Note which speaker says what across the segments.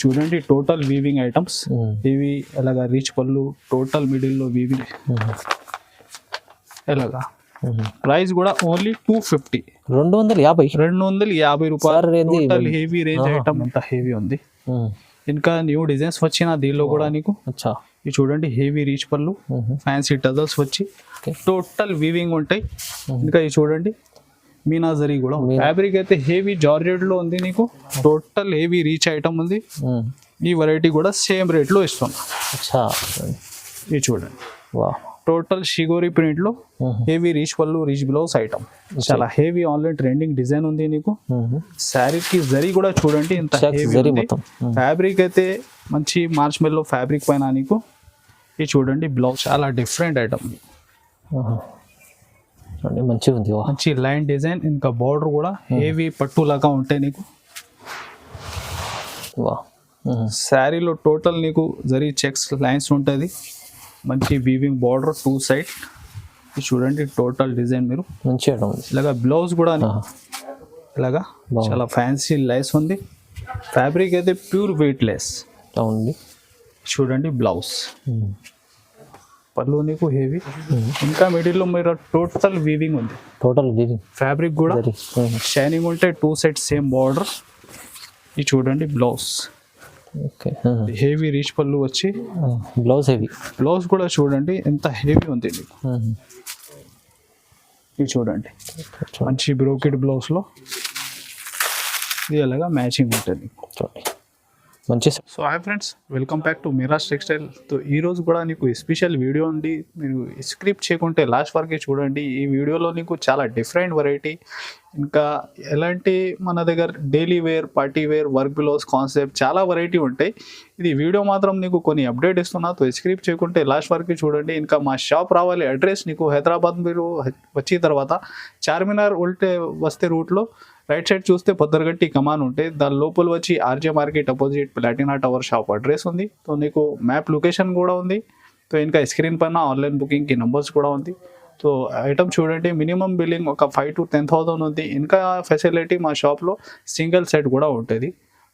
Speaker 1: చూడండి total weaving items ఇవి ఎలాగా రీచ్ పళ్ళు టోటల్ మిడిల్ లో వీవింగ్ ఎలాగా ప్రైస్ కూడా ఓన్లీ 250 250 రూపాయలు టోటల్ హెవీ రేంజ్ ఐటమ్ ఎంత హెవీ ఉంది ఇంకా న్యూ డిజైన్స్ వచ్చిన దీనిలో కూడా నీకు ఇది చూడండి హెవీ రీచ్ పళ్ళు ఫ్యాన్సీ టజల్స్ వచ్చి టోటల్ వీవింగ్ ఉంటాయి ఇంకా ఇది చూడండి మీనాజరీ కూడా ఫ్యాబ్రిక్ అయితే హెవీ జార్జెట్ లో ఉంది నీకు టోటల్ హెవీ రీచ్ ఐటమ్ ఉంది ఈ వెరైటీ కూడా సేమ్ రేట్ లో ఇస్తున్నా ఇది చూడండి టోటల్ షిగోరి ప్రింట్ లో హెవీ రీచ్ పళ్ళు రీచ్ బ్లౌజ్ ఐటమ్ చాలా హెవీ ఆన్లైన్ ట్రెండింగ్ డిజైన్ ఉంది నీకు శారీకి జరీ కూడా చూడండి ఇంత హెవీ ఫ్యాబ్రిక్ అయితే మంచి మార్చ్ మెల్లో ఫ్యాబ్రిక్ పైన నీకు ఇది చూడండి బ్లౌజ్ చాలా డిఫరెంట్ ఐటమ్
Speaker 2: మంచిగా ఉంది
Speaker 1: మంచి లైన్ డిజైన్ ఇంకా బార్డర్ కూడా హెవీ పట్టు లాగా ఉంటాయి నీకు శారీలో టోటల్ నీకు జరీ చెక్స్ లైన్స్ ఉంటుంది మంచి వీవింగ్ బార్డర్ టూ సైడ్ చూడండి టోటల్ డిజైన్ మీరు
Speaker 2: మంచిగా
Speaker 1: ఇలాగా బ్లౌజ్ కూడా ఇలాగా చాలా ఫ్యాన్సీ లైస్ ఉంది ఫ్యాబ్రిక్ అయితే ప్యూర్ వెయిట్ లెస్
Speaker 2: ఉంది
Speaker 1: చూడండి బ్లౌజ్ పళ్ళు నీకు హెవీ ఇంకా మిడిల్లో మీరు టోటల్ వీవింగ్ ఉంది ఫ్యాబ్రిక్ కూడా షైనింగ్ ఉంటే టూ సైడ్ సేమ్ బార్డర్ ఇది చూడండి బ్లౌజ్ హెవీ రీచ్ పళ్ళు వచ్చి బ్లౌజ్ కూడా చూడండి ఎంత హెవీ ఉంది ఇది చూడండి మంచి బ్రోకెడ్ బ్లౌజ్ లో ఇది అలాగా మ్యాచింగ్ ఉంటుంది
Speaker 2: మంచి.
Speaker 1: So hi friends, welcome back to Miraj textile. So ఈరోజు కూడా నీకు స్పెషల్ వీడియో ఉంది, మీరు స్క్రిప్ట్ చేయకుంటే లాస్ట్ వరకే చూడండి. ఈ వీడియోలో నీకు చాలా డిఫరెంట్ వెరైటీ, ఇంకా ఎలాంటి మన దగ్గర daily wear, party wear, work blouse concept చాలా వెరైటీ ఉంటాయి. ఇది వీడియో మాత్రం నీకు కొన్ని అప్డేట్ ఇస్తున్నా, సో స్క్రిప్ట్ చేయకుంటే లాస్ట్ వరకు చూడండి. ఇంకా మా షాప్ రావాలి అడ్రస్ నీకు హైదరాబాద్ మీరు వచ్చిన తర్వాత చార్మినార్ ఉల్టే వస్తే రూట్లో రైట్ సైడ్ చూస్తే పొద్దరగట్టి కమాన్ ఉంటే దాని లోపల వచ్చి RJ market opposite Platina tower shop address ఉంది. సో నీకు మ్యాప్ లొకేషన్ కూడా ఉంది. సో ఇంకా స్క్రీన్ పైన ఆన్లైన్ బుకింగ్కి నెంబర్స్ కూడా ఉంది. సో ఐటమ్ చూడండి, మినిమం బిల్లింగ్ ఒక 5,000 to 10,000 ఉంది. ఇంకా ఫెసిలిటీ మా షాప్లో సింగిల్ సెట్ కూడా ఉంటుంది.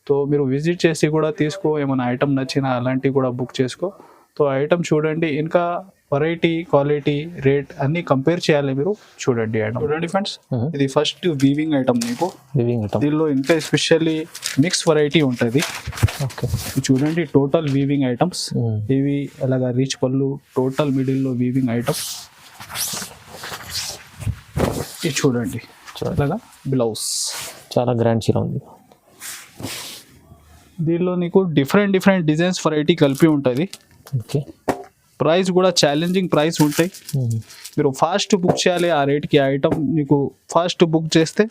Speaker 1: సో మీరు విజిట్ చేసి కూడా తీసుకో, ఏమైనా ఐటమ్ నచ్చినా అలాంటివి కూడా బుక్ చేసుకో. సో ఐటమ్ చూడండి, ఇంకా వెరైటీ, క్వాలిటీ, రేట్ అన్ని కంపేర్ చేయాలి మీరు. చూడండి ఐటమ్ చూడండి ఫ్రెండ్స్, ఇది ఫస్ట్ వీవింగ్ ఐటమ్ నీకు. దీనిలో ఇంకా ఎస్పెషల్లీ మిక్స్ వెరైటీ ఉంటుంది. చూడండి టోటల్ వీవింగ్ ఐటమ్స్, ఇవి అలాగా రీచ్ పళ్ళు, టోటల్ మిడిల్లో వీవింగ్ ఐటమ్. ఇది చూడండి అలాగా బ్లౌజ్
Speaker 2: చాలా గ్రాండ్ చీర ఉంది.
Speaker 1: దీనిలో నీకు డిఫరెంట్ డిజైన్స్ వెరైటీ కలిపి ఉంటుంది.
Speaker 2: ఓకే,
Speaker 1: ప్రైస్ కూడా ఛాలెంజింగ్ ప్రైస్ ఉంటాయి. మీరు ఫాస్ట్ బుక్ చేయాలి ఆ రేట్కి. ఐటమ్ నీకు ఫాస్ట్ బుక్ చేస్తే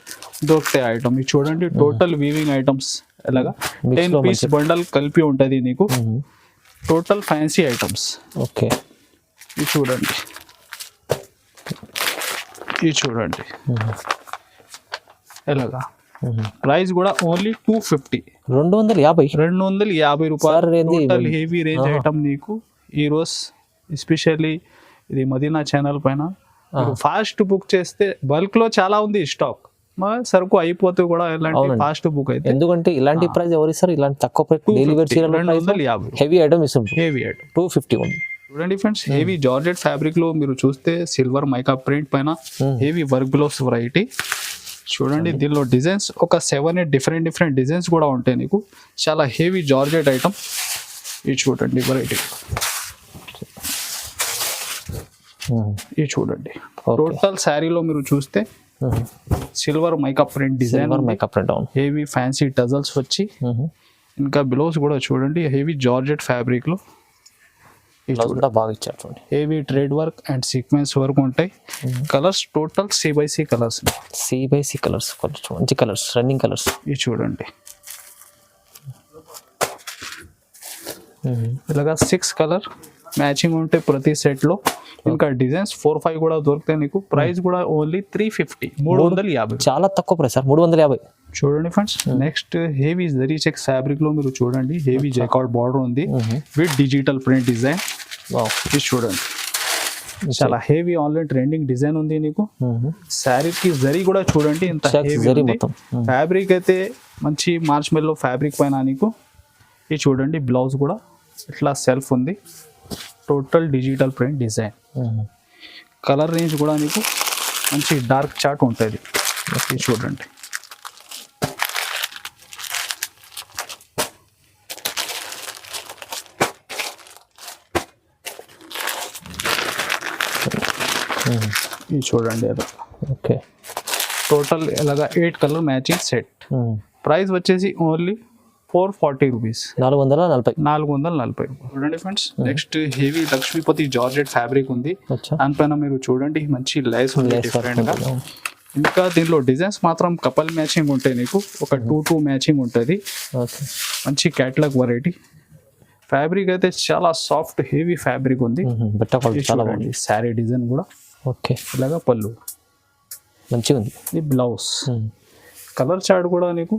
Speaker 1: దొరుకుతాయి ఐటమ్. ఇది చూడండి టోటల్ వీవింగ్ ఐటమ్స్, ఎలాగా 10 పీస్ బండల్ కలిపి ఉంటుంది నీకు. Total fancy items.
Speaker 2: ఓకే,
Speaker 1: ఇది చూడండి, ఇది చూడండి ఎలాగా. ప్రైస్ కూడా ఓన్లీ 250 రూపాయలు టోటల్ హెవీ రేంజ్ ఐటమ్ నీకు. ఈరోజు ఎస్పెషల్లీ ఇది మదీనా ఛానల్ పైన ఫాస్ట్ బుక్ చేస్తే బల్క్ లో చాలా ఉంది స్టాక్, సరుకు అయిపోతే కూడా ఇలాంటి ఫాస్ట్ బుక్ అయితే.
Speaker 2: ఎందుకంటే ఇలాంటి ప్రైస్ ఎవరు ఇస్తారు? ఇలాంటి తక్కువ ప్రైస్ డైలీ వేర్ చీరలు
Speaker 1: 250
Speaker 2: హెవీ ఐటమ్ ఇస్తుంది.
Speaker 1: హెవీ ఐటమ్
Speaker 2: 250 ఉంది.
Speaker 1: చూడండి ఫ్రెండ్స్, హెవీ జార్జెట్ ఫ్యాబ్రిక్ లో మీరు చూస్తే సిల్వర్ మైకా ప్రింట్ పైన హెవీ వర్క్ బ్లౌజ్ వెరైటీ. చూడండి దీనిలో డిజైన్స్ ఒక 7-8 డిఫరెంట్ డిజైన్స్ కూడా ఉంటాయి నీకు. చాలా హెవీ జార్జెట్ ఐటమ్. ఇది చూడండి వెరైటీ, ఇది చూడండి టోటల్ శారీలో మీరు చూస్తే silver mica print design, heavy fancy tassels వచ్చి, ఇంకా బ్లౌజ్ కూడా చూడండి హెవీ జార్జెట్ ఫ్యాబ్రిక్ లో
Speaker 2: బాగా ఇచ్చారు.
Speaker 1: Heavy thread work and sequence work ఉంటాయి. Colours total C/C colours,
Speaker 2: colours మంచి కలర్స్, రన్నింగ్ కలర్స్.
Speaker 1: ఇది చూడండి ఇలాగా 6 కలర్ మ్యాచింగ్ ఉంటాయి ప్రతి సెట్ లో. ఇంకా డిజైన్స్ 4-5 కూడా దొరుకుతాయి నీకు. ప్రైస్ కూడా ఓన్లీ 350, 350.
Speaker 2: చాలా తక్కువ ప్రైస్ సార్, 350.
Speaker 1: చూడండి friends, next heavy zari check fabric లో మీరు చూడండి హెవీ జైకార్డ్ బార్డర్ ఉంది విత్ డిజిటల్ ప్రింట్ డిజైన్. ఇది చూడండి చాలా హెవీ ఆన్లైన్ ట్రెండింగ్ డిజైన్ ఉంది నీకు. శారీకి జరీ కూడా చూడండి ఇంత హెవీ. ఫ్యాబ్రిక్ అయితే మంచి మార్చ్ మెల్లో ఫ్యాబ్రిక్ పైన నీకు. ఇది చూడండి బ్లౌజ్ కూడా ఇట్లా సెల్ఫ్ ఉంది, total digital print design. Colour range కూడా మీకు మంచి డార్క్ చార్ట్ ఉంటుంది. ఇది చూడండి. ఇది చూడండి అలా.
Speaker 2: ఓకే.
Speaker 1: టోటల్ ఇలాగా 8 కలర్ మ్యాచింగ్ సెట్. ప్రైస్ వచ్చేసి ఓన్లీ 440 రూపీస్, 440. చూడండి friends, next heavy Lakshmipati georgette fabric ఉంది. దానిపైన మీరు చూడండి మంచి లైస్ ఉంది డిఫరెంట్ గా. ఇంకా దీనిలో డిజైన్స్ మాత్రం కపల్ మ్యాచింగ్ ఉంటాయి, నీకు ఒక 2 మ్యాచింగ్ ఉంటుంది. మంచి క్యాటలాగ్ వెరైటీ. ఫ్యాబ్రిక్ అయితే చాలా సాఫ్ట్ హెవీ ఫ్యాబ్రిక్ ఉంది. శారీ డిజైన్ కూడా
Speaker 2: ఓకే
Speaker 1: ఇలాగా పళ్ళు
Speaker 2: మంచిగా ఉంది.
Speaker 1: ఇది బ్లౌజ్. కలర్ చార్ట్ కూడా నీకు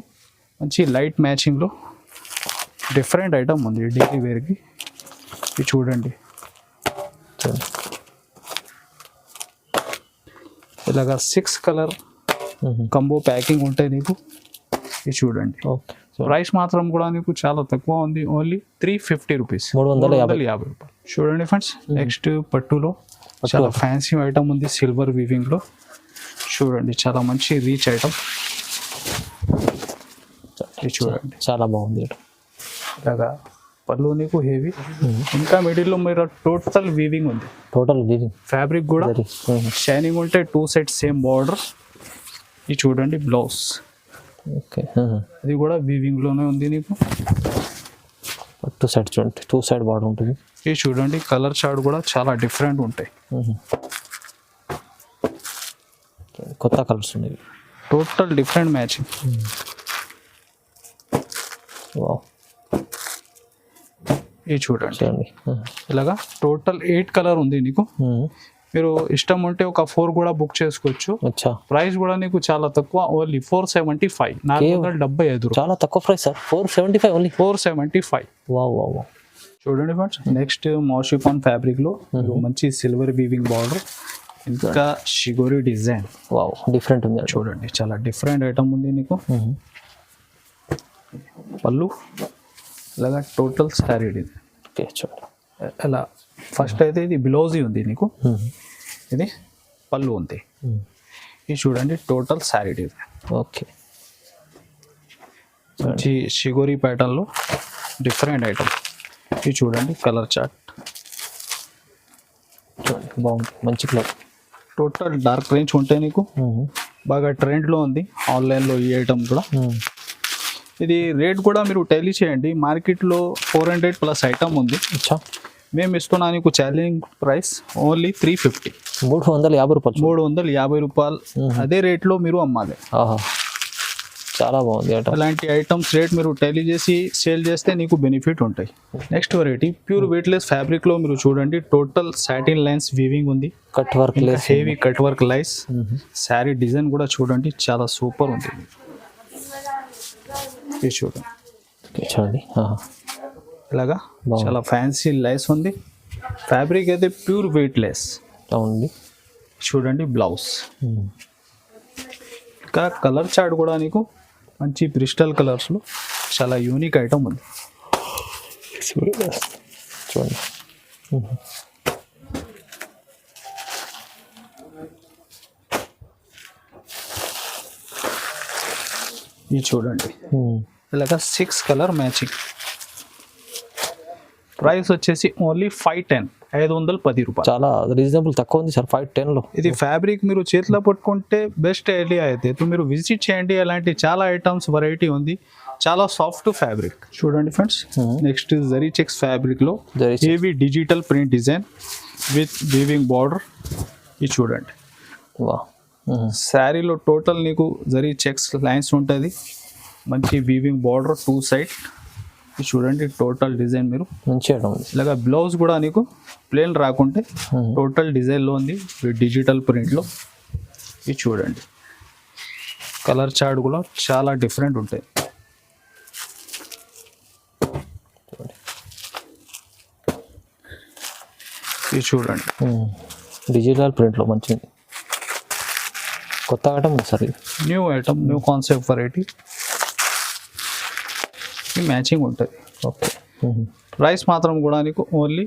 Speaker 1: మంచి లైట్ మ్యాచింగ్లో డిఫరెంట్ ఐటమ్ ఉంది డైలీ వేర్కి. ఇది చూడండి ఇలాగా 6 కలర్ కంబో ప్యాకింగ్ ఉంటాయి నీకు. ఇది చూడండి. ప్రైస్ మాత్రం కూడా నీకు చాలా తక్కువ ఉంది, ఓన్లీ 350 రూపీస్, 350 రూపాయలు. చూడండి ఫ్రెండ్స్, నెక్స్ట్ పట్టులో చాలా ఫ్యాన్సీ ఐటమ్ ఉంది సిల్వర్ వీవింగ్లో. చూడండి చాలా మంచి రీచ్ ఐటమ్. చూడండి
Speaker 2: చాలా బాగుంది.
Speaker 1: ఇలాగా పళ్ళు నీకు హెవీ. ఇంకా మిడిల్లో మీరు టోటల్ వీవింగ్ ఉంది, ఫ్యాబ్రిక్ కూడా షైనింగ్ ఉంటే 2 సెట్స్ సేమ్ బార్డర్. ఇది చూడండి బ్లౌజ్.
Speaker 2: ఓకే,
Speaker 1: అది కూడా వీవింగ్ లోనే ఉంది నీకు.
Speaker 2: 2 సైడ్ చూడండి, 2 సైడ్ బార్డర్ ఉంటుంది.
Speaker 1: ఇది చూడండి కలర్ చార్ట్ కూడా చాలా డిఫరెంట్ ఉంటాయి.
Speaker 2: కొత్త కలర్స్ ఉన్నాయి,
Speaker 1: టోటల్ డిఫరెంట్ మ్యాచింగ్. ఇది చూడండి ఇలాగా టోటల్ 8 కలర్ ఉంది నీకు. మీరు ఇష్టం ఉంటే ఒక 4 కూడా బుక్ చేసుకోవచ్చు. ప్రైస్ కూడా నీకు చాలా తక్కువ, ఓన్లీ 475, 475.
Speaker 2: చాలా తక్కువ ప్రైస్ సార్, 475 ఓన్లీ,
Speaker 1: 475. చూడండి ఫ్రెండ్స్, నెక్స్ట్ మోషిఫాన్ ఫ్యాబ్రిక్ లో మంచి సిల్వర్ వీవింగ్ బార్డర్, ఇంకా షిగోరి డిజైన్.
Speaker 2: డిఫరెంట్ ఉంది
Speaker 1: చూడండి, చాలా డిఫరెంట్ ఐటమ్ ఉంది నీకు. పళ్ళు ఇలాగా టోటల్ శారీ డిజైన్. ఇలా ఫస్ట్ అయితే ఇది బ్లౌజ్ ఉంది నీకు, ఇది పళ్ళు ఉంది. ఇది చూడండి టోటల్ శారీ డిజైన్.
Speaker 2: ఓకే,
Speaker 1: మంచి షిగోరి ప్యాటర్న్ లో డిఫరెంట్ ఐటమ్. ఇది చూడండి కలర్ చార్ట్.
Speaker 2: చూడండి బాగుంది, మంచి కలర్.
Speaker 1: టోటల్ డార్క్ రేంజ్ ఉంటాయి నీకు, బాగా ట్రెండ్ లో ఉంది ఆన్లైన్ లో ఈ ఐటమ్ కూడా. ఇది రేట్ కూడా మీరు టెలీ చేయండి, మార్కెట్లో 400 ప్లస్ ఐటమ్ ఉంది. మేము ఇస్తున్నా నీకు ఛాలెంజ్ ప్రైస్ ఓన్లీ 350,
Speaker 2: 350 రూపాయలు.
Speaker 1: 350 రూపాయలు. అదే రేట్లో మీరు అమ్మాలి.
Speaker 2: చాలా బాగుంది.
Speaker 1: అలాంటి ఐటమ్స్ రేట్ మీరు టెలీ చేసి సేల్ చేస్తే నీకు బెనిఫిట్ ఉంటాయి. Next variety pure weightless fabric లో మీరు చూడండి టోటల్ సాటిన్ లైన్స్ వీవింగ్ ఉంది,
Speaker 2: cut work,
Speaker 1: heavy cut work lines. Sari design కూడా చూడండి చాలా సూపర్ ఉంది. చూడండి ఇలాగా చాలా ఫ్యాన్సీ లైస్ ఉంది. ఫ్యాబ్రిక్ అయితే ప్యూర్ వెయిట్ లెస్
Speaker 2: ఉంది.
Speaker 1: చూడండి బ్లౌజ్. ఇంకా కలర్ చార్ట్ కూడా నీకు మంచి బ్రిస్టల్ కలర్స్ లో చాలా యూనిక్ ఐటమ్ ఉంది.
Speaker 2: చూడండి
Speaker 1: ఇది చూడండి ఇలాగా 6 కలర్ మ్యాచింగ్. ప్రైస్ వచ్చేసి ఓన్లీ 510, 510 రూపాయలు.
Speaker 2: చాలా రీజనబుల్, తక్కువ ఉంది సార్ 510 లో.
Speaker 1: ఇది ఫ్యాబ్రిక్ మీరు చేతిలో పట్టుకుంటే బెస్ట్ ఐడియా అయితే మీరు విజిట్ చేయండి. అలాంటి చాలా ఐటమ్స్ వెరైటీ ఉంది, చాలా సాఫ్ట్ ఫ్యాబ్రిక్. చూడండి friends, next zari checks fabric లో heavy digital print design with weaving border. ఇది చూడండి శారీలో టోటల్ నీకు జరీ చెక్స్ లైన్స్ ఉంటుంది, మంచి వీవింగ్ బార్డర్ 2 సైడ్. ఇది చూడండి టోటల్ డిజైన్ మీరు
Speaker 2: మంచిగా
Speaker 1: ఇలాగా. బ్లౌజ్ కూడా నీకు ప్లేన్ రాకుంటే టోటల్ డిజైన్లో ఉంది డిజిటల్ ప్రింట్లో. ఇది చూడండి కలర్ చార్ట్ కూడా చాలా డిఫరెంట్ ఉంటాయి. ఇది చూడండి
Speaker 2: డిజిటల్ ప్రింట్లో మంచిది, కొత్త item sir.
Speaker 1: New item, new concept variety. ఈ మ్యాచింగ్ ఉంటుంది.
Speaker 2: ఓకే.
Speaker 1: ప్రైస్ మాత్రం కూడా నీకు ఓన్లీ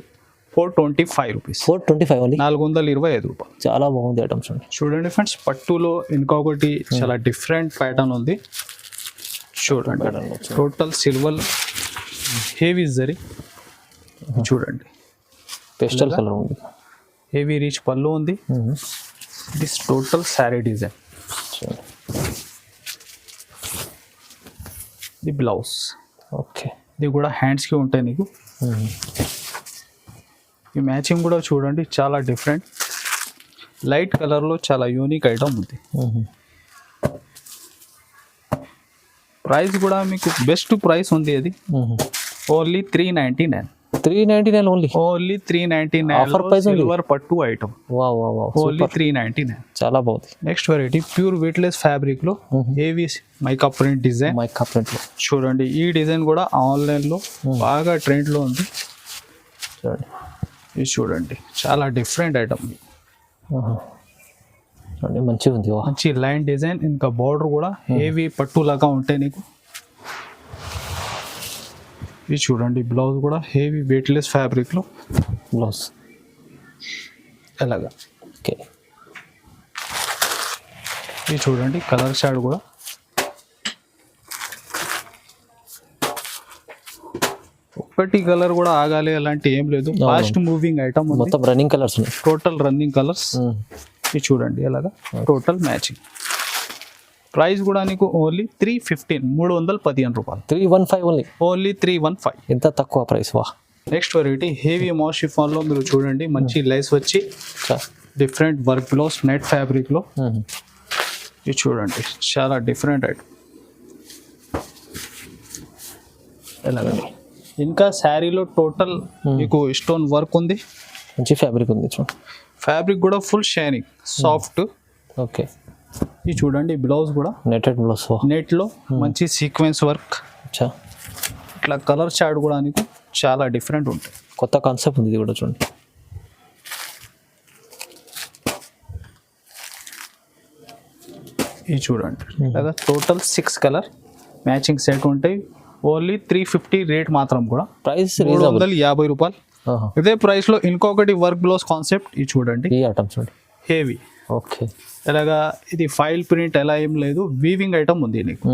Speaker 1: 425 రూపీస్,
Speaker 2: 425 ఓన్లీ,
Speaker 1: 425 రూపాయలు.
Speaker 2: చాలా బాగుంది ఐటమ్స్ అండి.
Speaker 1: చూడండి ఫ్రెండ్స్, పట్టులో ఇంకొకటి చాలా డిఫరెంట్ ప్యాటర్న్ ఉంది. చూడండి, టోటల్ సిల్వర్ హెవీ జరీ. చూడండి,
Speaker 2: పేస్టల్ కలర్ ఉంది,
Speaker 1: హెవీ రీచ్ పళ్ళు ఉంది. This total sari design. ఇది బ్లౌజ్.
Speaker 2: ఓకే.
Speaker 1: ఇది కూడా హ్యాండ్స్కి ఉంటాయి నీకు. ఈ మ్యాచింగ్ కూడా చూడండి చాలా డిఫరెంట్, లైట్ కలర్లో చాలా యూనిక్ ఐటమ్ ఉంది. ప్రైస్ కూడా మీకు బెస్ట్ ప్రైస్ ఉంది. అది only 399.
Speaker 2: 399 only,
Speaker 1: only 399.
Speaker 2: Offer price ఉంది.
Speaker 1: సిల్వర్ పట్టు item.
Speaker 2: Wow wow wow,
Speaker 1: only 399.
Speaker 2: చాలా బాగుంది.
Speaker 1: Next variety pure weightless fabric లో heavy mica print design.
Speaker 2: Mica print లో
Speaker 1: చూడండి, ఈ డిజైన్ కూడా ఆన్లైన్ లో బాగా ట్రెండ్ లో ఉంది.
Speaker 2: చూడండి,
Speaker 1: ఇది చూడండి చాలా డిఫరెంట్ ఐటమ్.
Speaker 2: చూడండి మంచిగా ఉంది.
Speaker 1: మంచి లైన్ డిజైన్, ఇంకా బార్డర్ కూడా హెవీ పట్టు లాగా ఉంటాయి నీకు. ఇది చూడండి, బ్లౌజ్ కూడా హెవీ వెయిట్లెస్ ఫ్యాబ్రిక్ లో
Speaker 2: బ్లౌజ్
Speaker 1: ఎలాగా.
Speaker 2: ఓకే.
Speaker 1: ఇది చూడండి, కలర్ షాడ్ కూడా ఒక్కటి కలర్ కూడా ఆగాలి అలాంటి ఏం లేదు. ఫాస్ట్ మూవింగ్ ఐటమ్,
Speaker 2: మొత్తం రన్నింగ్ కలర్స్ ఉన్నాయి,
Speaker 1: టోటల్ రన్నింగ్ కలర్స్. ఇది చూడండి ఎలాగా, టోటల్ మ్యాచింగ్. ప్రైస్ కూడా నీకు ఓన్లీ 315, 315 రూపాయలు.
Speaker 2: 315 ఓన్లీ,
Speaker 1: ఓన్లీ 315.
Speaker 2: ఎంత తక్కువ ప్రైస్. వా.
Speaker 1: Next variety heavy mass chiffon లో మీరు చూడండి, మంచి లైస్ వచ్చి different work blouse net fabric లో. ఇది చూడండి చాలా డిఫరెంట్ ఐటమ్. ఎలాగండి, ఇంకా శారీలో టోటల్ మీకు స్టోన్ వర్క్ ఉంది,
Speaker 2: మంచి ఫ్యాబ్రిక్ ఉంది. చూడండి,
Speaker 1: ఫ్యాబ్రిక్ కూడా ఫుల్ షైనింగ్ సాఫ్ట్.
Speaker 2: ఓకే.
Speaker 1: ఇది చూడండి, బ్లౌజ్ కూడా
Speaker 2: నెటెడ్ బ్లౌజ్,
Speaker 1: నెట్ లో మంచి సీక్వెన్స్ వర్క్. ఇట్లా కలర్ చార్ట్ కూడా నీకు చాలా డిఫరెంట్ ఉంటాయి.
Speaker 2: కొత్త కాన్సెప్ట్ ఉంది ఇది కూడా. చూడండి,
Speaker 1: ఇది చూడండి లేదా టోటల్ 6 కలర్ మ్యాచింగ్ సెట్ ఉంటాయి. ఓన్లీ 350 రేట్ మాత్రం కూడా.
Speaker 2: ప్రైస్
Speaker 1: 350 రూపాయలు. ఇదే ప్రైస్ లో ఇంకొకటి వర్క్ బ్లౌజ్ కాన్సెప్ట్. ఇది చూడండి,
Speaker 2: ఈ ఐటమ్స్ చూడండి
Speaker 1: హెవీ.
Speaker 2: ఓకే.
Speaker 1: ఎలాగా, ఇది ఫైల్ ప్రింట్ ఎలా ఏం లేదు, వీవింగ్ ఐటమ్ ఉంది నీకు.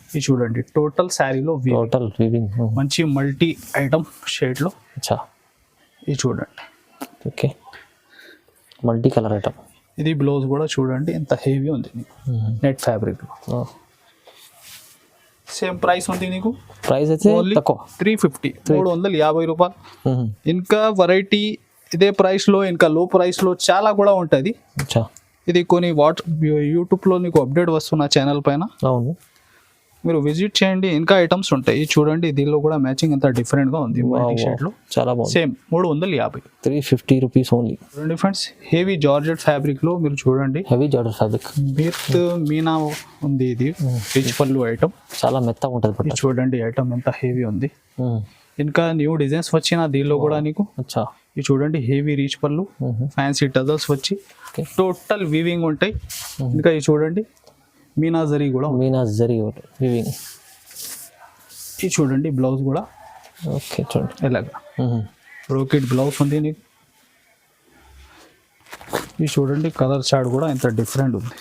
Speaker 1: ఇది చూడండి, టోటల్ శారీలో
Speaker 2: టోటల్ వీవింగ్,
Speaker 1: మంచి మల్టీ ఐటమ్ షేడ్ లో. ఇది చూడండి,
Speaker 2: ఓకే, మల్టీ కలర్ ఐటమ్.
Speaker 1: ఇది బ్లౌజ్ కూడా చూడండి ఎంత హెవీ ఉంది నీకు, నెట్ ఫ్యాబ్రిక్ లో. సేమ్ ప్రైస్ ఉంది నీకు.
Speaker 2: ప్రైస్ అయితే తక్కువ,
Speaker 1: 350, 350 రూపాయలు. ఇంకా వెరైటీ ఇదే ప్రైస్ లో, ఇంకా లో ప్రైస్ లో చాలా కూడా ఉంటుంది. ఇది కొన్ని యూట్యూబ్లో నీకు అప్డేట్ వస్తున్న ఛానల్ పైన.
Speaker 2: అవును,
Speaker 1: మీరు విజిట్ చేయండి, ఇంకా ఐటమ్స్ ఉంటాయి. చూడండి, దీనిలో కూడా మ్యాచింగ్ ఎంత డిఫరెంట్ గా ఉంది. లో
Speaker 2: చాలా బాగుంది.
Speaker 1: Same 350,
Speaker 2: 350 rupees only.
Speaker 1: చూడండి ఫ్రెండ్స్, హెవీ జార్జెట్ ఫ్యాబ్రిక్ లో మీరు చూడండి,
Speaker 2: heavy georgette fabric
Speaker 1: with Meena ఉంది. ఇది రిచ్ పళ్ళు ఐటమ్,
Speaker 2: చాలా మెత్తగా ఉంటుంది.
Speaker 1: చూడండి ఐటమ్ ఎంత హెవీ ఉంది. ఇంకా న్యూ డిజైన్స్ వచ్చిన దీనిలో కూడా నీకు. ఇది చూడండి, హెవీ రీచ్ పళ్ళు, ఫ్యాన్సీ టజల్స్ వచ్చి టోటల్ వీవింగ్ ఉంటాయి. ఇంకా ఇది చూడండి, మీనా జరీ కూడా,
Speaker 2: మీనా జరీ వీవింగ్.
Speaker 1: ఇది చూడండి, బ్లౌజ్ కూడా.
Speaker 2: ఓకే, చూడండి
Speaker 1: ఎలాగా బ్రోకెట్ బ్లౌజ్ ఉంది నీకు. ఇది చూడండి, కలర్ చార్ట్ కూడా ఎంత డిఫరెంట్ ఉంది.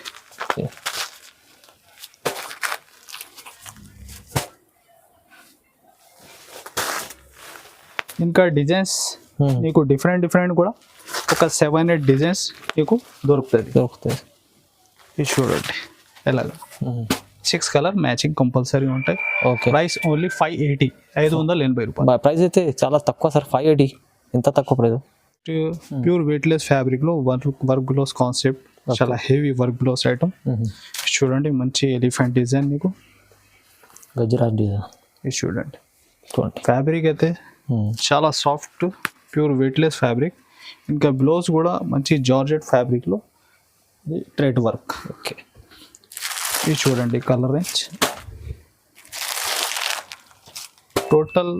Speaker 1: ఇంకా డిజైన్స్ నీకు డిఫరెంట్ కూడా ఒక 7-8 డిజైన్స్ నీకు దొరుకుతుంది. ఇది చూడండి ఎలాగా, 6 కలర్ మ్యాచింగ్ కంపల్సరీ ఉంటాయి.
Speaker 2: ఓకే.
Speaker 1: ప్రైస్ ఓన్లీ 580, 580 రూపాయలు.
Speaker 2: ప్రైస్ అయితే చాలా తక్కువ సార్, 580. ఎంత తక్కువ ప్రైస్.
Speaker 1: ప్యూర్ వెయిట్లెస్ ఫ్యాబ్రిక్ లో వర్క్ బ్లౌజ్ కాన్సెప్ట్, చాలా హెవీ వర్క్ బ్లౌజ్ ఐటమ్. చూడండి, మంచి ఎలిఫెంట్ డిజైన్ నీకు,
Speaker 2: గజరాజ్ డిజైన్.
Speaker 1: ఇది చూడండి, ఫ్యాబ్రిక్ అయితే చాలా సాఫ్ట్ ప్యూర్ వెయిట్లెస్ ఫ్యాబ్రిక్. ఇంకా బ్లౌజ్ కూడా మంచి జార్జెట్ ఫ్యాబ్రిక్ లో థ్రెడ్ వర్క్.
Speaker 2: ఓకే.
Speaker 1: ఇది చూడండి, కలర్ రేంజ్ టోటల్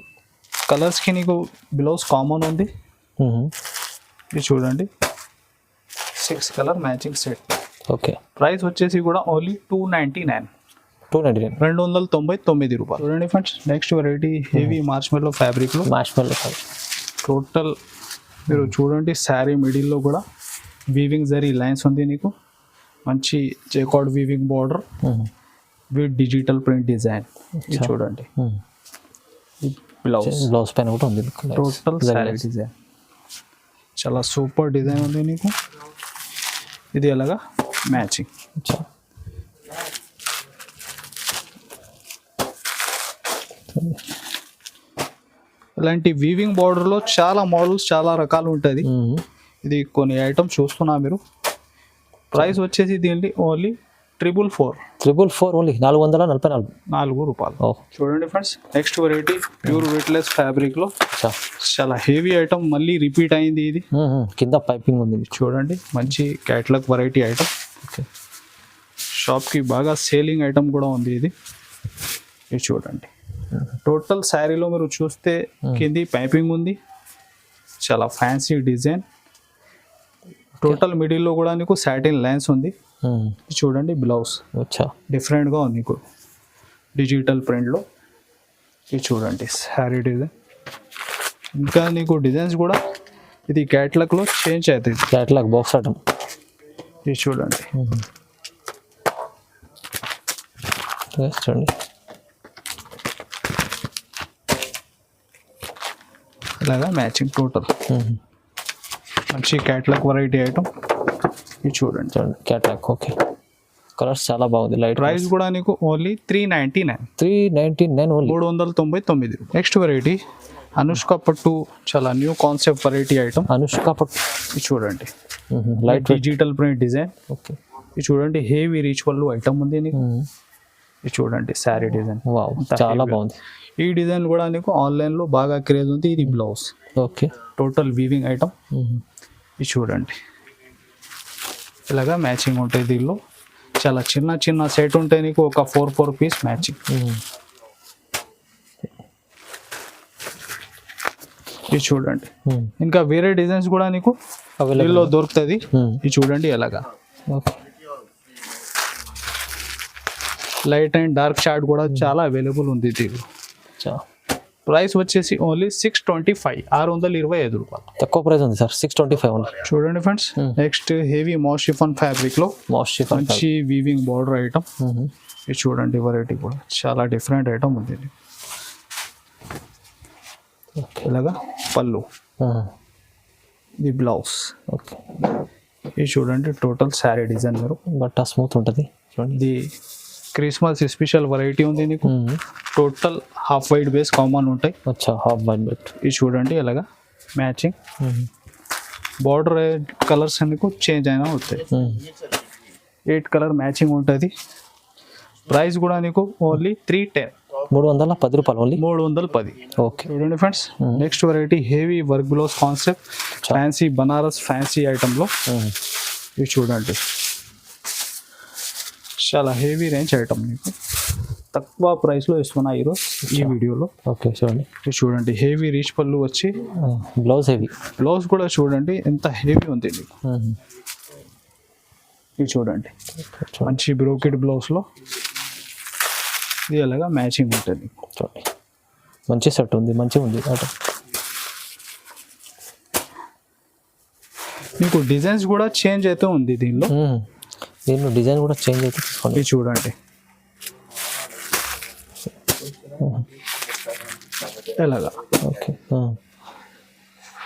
Speaker 1: కలర్స్ కి నీకు బ్లౌజ్ కామన్ ఉంది. ఇది చూడండి, 6 colour matching set.
Speaker 2: Okay.
Speaker 1: Price వచ్చేసి కూడా ఓన్లీ 299. 299 రూపాయలు. చూడండి ఫ్రెండ్స్, నెక్స్ట్ వెరైటీ హెవీ మార్ష్మెల్లో ఫ్యాబ్రిక్లో
Speaker 2: మ్యాష్మెల్లో
Speaker 1: టోటల్ మీరు చూడండి శారీ మిడిల్లో కూడా వీవింగ్ జరీ లైన్స్ ఉంది నీకు. మంచి jacquard weaving border with digital print design. ఇది చూడండి
Speaker 2: బ్లౌజ్ పైన కూడా ఉంది
Speaker 1: టోటల్ శారీ డిజైన్. చాలా సూపర్ డిజైన్ ఉంది నీకు. ఇది ఎలాగా మ్యాచింగ్. ఇలాంటి వీవింగ్ బార్డర్లో చాలా మోడల్స్ చాలా రకాలు ఉంటుంది. ఇది కొన్ని ఐటమ్స్ చూస్తున్నా మీరు. ప్రైస్ వచ్చేసి దీనికి ఓన్లీ 444
Speaker 2: ఓన్లీ 444
Speaker 1: రూపాయలు. చూడండి friends, next variety pure weightless ఫ్యాబ్రిక్లో చాలా హెవీ ఐటమ్ మళ్ళీ రిపీట్ అయింది. ఇది
Speaker 2: కింద పైపింగ్ ఉంది
Speaker 1: చూడండి, మంచి క్యాట్లాగ్ వెరైటీ ఐటమ్. షాప్కి బాగా సేలింగ్ ఐటమ్ కూడా ఉంది ఇది. ఇది చూడండి, టోటల్ శారీలో మీరు చూస్తే కింది పైపింగ్ ఉంది. చాలా ఫ్యాన్సీ డిజైన్. టోటల్ మిడిల్లో కూడా నీకు సాటిన్ లైన్స్ ఉంది. చూడండి బ్లౌజ్ డిఫరెంట్గా ఉంది నీకు డిజిటల్ ప్రింట్లో. ఇది చూడండి శారీ డిజైన్. ఇంకా నీకు డిజైన్స్ కూడా ఇది క్యాట్లాగ్లో చేంజ్ అవుతుంది.
Speaker 2: Catalogue box item.
Speaker 1: ఇది చూడండి
Speaker 2: చూడండి
Speaker 1: ఇలాగా మ్యాచింగ్ టోటల్ మంచి క్యాట్లాగ్ వెరైటీ ఐటమ్. ఇది చూడండి
Speaker 2: క్యాట్లాగ్. ఓకే, కలర్స్ చాలా బాగుంది. లైట్
Speaker 1: ప్రైస్ కూడా నీకు only 399
Speaker 2: only
Speaker 1: 399. Next variety Anushka పట్టు, చాలా new concept variety item.
Speaker 2: Anushka పట్టు.
Speaker 1: ఇది చూడండి
Speaker 2: light
Speaker 1: digital print design.
Speaker 2: Okay,
Speaker 1: ఇది చూడండి హెవీ రీచ్ వల్ల ఐటమ్ ఉంది నీకు. ఇది చూడండి శారీ డిజైన్.
Speaker 2: వావ్, చాలా బాగుంది.
Speaker 1: ఈ డిజైన్ కూడా నీకు ఆన్లైన్లో బాగా క్రేజ్ ఉంది. ఇది blouse.
Speaker 2: Okay,
Speaker 1: total weaving item. ఇది చూడండి ఇలాగా మ్యాచింగ్ ఉంటాయి. దీనిలో చాలా చిన్న చిన్న సెట్ ఉంటాయి నీకు, ఒక 4 పీస్ మ్యాచింగ్. ఇది చూడండి, ఇంకా వేరే డిజైన్స్ కూడా నీకు దీనిలో దొరుకుతుంది. ఇది చూడండి ఎలాగా లైట్ అండ్ డార్క్ షార్ట్ కూడా చాలా అవైలబుల్ ఉంది దీనిలో. ప్రైస్ వచ్చేసి ఓన్లీ 625 రూపాయలు.
Speaker 2: తక్కువ ప్రైస్ ఉంది సార్, 625 ఓన్లీ.
Speaker 1: చూడండి ఫ్రెండ్స్, నెక్స్ట్ హెవీ మాషిఫాన్ ఫ్యాబ్రిక్లో మంచి వీవింగ్ బార్డర్ ఐటమ్. ఇది చూడండి వెరైటీ కూడా చాలా డిఫరెంట్ ఐటమ్ ఉంది. ఇలాగా పళ్ళు, ఇది బ్లౌజ్.
Speaker 2: ఓకే,
Speaker 1: ఇది చూడండి టోటల్ శారీ డిజైన్. మీరు
Speaker 2: బట్ట స్మూత్ ఉంటుంది.
Speaker 1: ఇది క్రిస్మస్ స్పెషల్ వెరైటీ ఉంది నీకు. Total half white base common ఉంటాయి.
Speaker 2: హాఫ్ వైట్ బెట్.
Speaker 1: ఇది చూడండి ఎలాగా మ్యాచింగ్. బార్డర్ కలర్స్ నీకు చేంజ్ అయినా వస్తాయి. 8 కలర్ మ్యాచింగ్ ఉంటుంది. ప్రైస్ కూడా నీకు ఓన్లీ
Speaker 2: 310 రూపాయలు ఓన్లీ.
Speaker 1: 310.
Speaker 2: ఓకే,
Speaker 1: చూడండి friends, next variety heavy work blouse concept fancy Banaras fancy ఐటమ్లో. ఇది చూడండి చాలా హెవీ రేంజ్ ఐటమ్ మీకు తక్కువ ప్రైస్లో ఇస్తున్నా ఈరోజు ఈ వీడియోలో.
Speaker 2: ఓకే, చూడండి.
Speaker 1: ఇది చూడండి హెవీ రీచ్ పళ్ళు వచ్చి
Speaker 2: బ్లౌజ్ హెవీ.
Speaker 1: బ్లౌజ్ కూడా చూడండి ఎంత హెవీ ఉంది మీకు. ఇది చూడండి మంచి బ్రోకెడ్ బ్లౌజ్లో ఇది అలాగా మ్యాచింగ్ ఉంటుంది.
Speaker 2: చూడండి మంచి సెట్ ఉంది, మంచిగా ఉంది.
Speaker 1: మీకు డిజైన్స్ కూడా చేంజ్ అయితే ఉంది దీనిలో.
Speaker 2: డిజైన్ కూడా చేంజ్ అయితే తీసుకోండి.
Speaker 1: ఇది చూడండి ఎలాగా.
Speaker 2: ఓకే,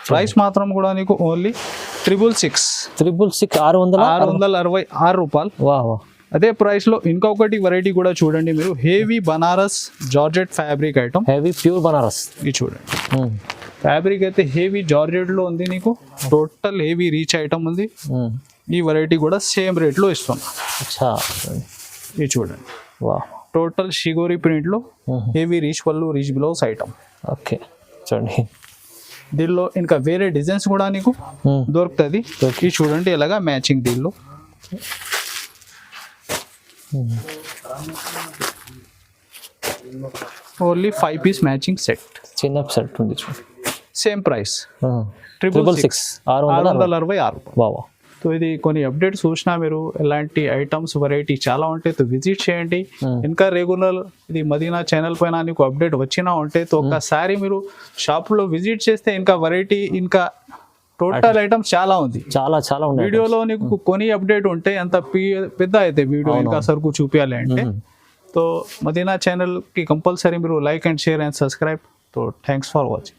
Speaker 1: ప్రైస్ మాత్రం కూడా నీకు ఓన్లీ 666 666 రూపాయలు.
Speaker 2: వా,
Speaker 1: అదే ప్రైస్లో ఇంకొకటి వెరైటీ కూడా చూడండి మీరు, heavy Banaras georgette fabric item.
Speaker 2: Heavy pure Banaras.
Speaker 1: ఇది చూడండి ఫ్యాబ్రిక్ అయితే హెవీ జార్జెట్లో ఉంది నీకు. టోటల్ హెవీ రీచ్ ఐటమ్ ఉంది. ఈ వెరైటీ కూడా సేమ్ రేట్లో ఇస్తున్నా. ఇది చూడండి
Speaker 2: వా,
Speaker 1: టోటల్ షిగోరి ప్రింట్లో హెవీ రీచ్ పళ్ళు రీచ్ బ్లౌజ్ ఐటమ్.
Speaker 2: ఓకే, చూడండి
Speaker 1: దీనిలో ఇంకా వేరే డిజైన్స్ కూడా నీకు దొరుకుతుంది. ఇది చూడండి ఎలాగా మ్యాచింగ్. దీనిలో ఓన్లీ 5 పీస్ మ్యాచింగ్ సెట్.
Speaker 2: చిన్న సెట్ ఉంది చూడండి.
Speaker 1: Same price
Speaker 2: 666
Speaker 1: 666.
Speaker 2: బావా.
Speaker 1: సో ఇది కొన్ని అప్డేట్స్ చూసినా మీరు ఎలాంటి ఐటమ్స్ వెరైటీ చాలా ఉంటాయి తో విజిట్ చేయండి. ఇంకా రెగ్యులర్ ఇది మదీనా ఛానల్ పైన నీకు అప్డేట్ వచ్చినా ఉంటే తో ఒక్కసారి మీరు షాప్లో విజిట్ చేస్తే ఇంకా వెరైటీ ఇంకా టోటల్ ఐటమ్స్ చాలా ఉంది.
Speaker 2: చాలా చాలా ఉన్నాయి.
Speaker 1: వీడియోలో నీకు కొన్ని అప్డేట్ ఉంటే అంత పెద్ద అయితే వీడియో ఇంకా సరుకు చూపించాలి అంటే. तो मदीना चैनल की कंपलसरी మీరు like and share and subscribe. तो थैंक्स फॉर वाचिंग.